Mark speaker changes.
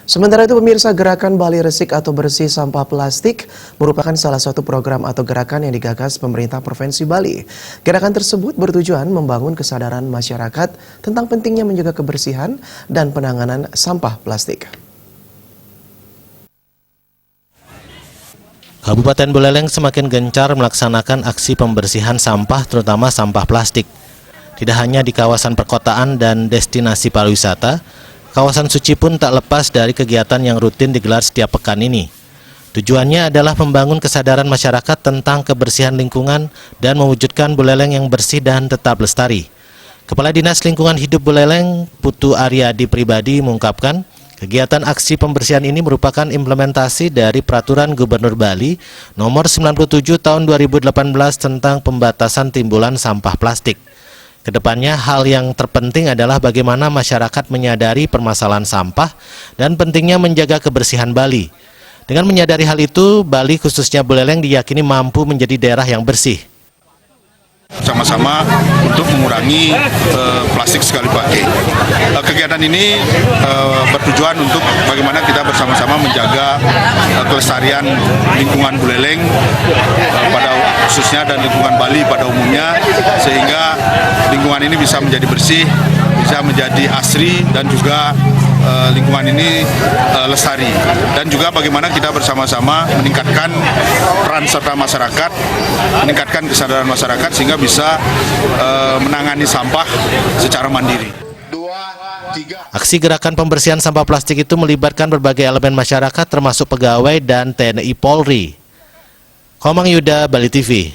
Speaker 1: Sementara itu pemirsa, gerakan Bali Resik atau bersih sampah plastik merupakan salah satu program atau gerakan yang digagas pemerintah Provinsi Bali. Gerakan tersebut bertujuan membangun kesadaran masyarakat tentang pentingnya menjaga kebersihan dan penanganan sampah plastik.
Speaker 2: Kabupaten Buleleng semakin gencar melaksanakan aksi pembersihan sampah, terutama sampah plastik. Tidak hanya di kawasan perkotaan dan destinasi pariwisata, kawasan suci pun tak lepas dari kegiatan yang rutin digelar setiap pekan ini. Tujuannya adalah membangun kesadaran masyarakat tentang kebersihan lingkungan dan mewujudkan Buleleng yang bersih dan tetap lestari. Kepala Dinas Lingkungan Hidup Buleleng, Putu Aryadi Pribadi, mengungkapkan, kegiatan aksi pembersihan ini merupakan implementasi dari Peraturan Gubernur Bali Nomor 97 Tahun 2018 tentang pembatasan timbulan sampah plastik. Kedepannya, hal yang terpenting adalah bagaimana masyarakat menyadari permasalahan sampah dan pentingnya menjaga kebersihan Bali. Dengan menyadari hal itu, Bali khususnya Buleleng diyakini mampu menjadi daerah yang bersih.
Speaker 3: Sama-sama untuk mengurangi plastik sekali pakai. Kegiatan ini bertujuan untuk bagaimana kita bersama-sama menjaga kelestarian lingkungan Buleleng pada khususnya dan lingkungan Bali pada umumnya, sehingga lingkungan ini bisa menjadi bersih, bisa menjadi asri, dan juga lingkungan ini lestari. Dan juga bagaimana kita bersama-sama meningkatkan peran serta masyarakat, meningkatkan kesadaran masyarakat sehingga bisa menangani sampah secara mandiri.
Speaker 2: Aksi gerakan pembersihan sampah plastik itu melibatkan berbagai elemen masyarakat termasuk pegawai dan TNI Polri. Komang Yuda, Bali TV.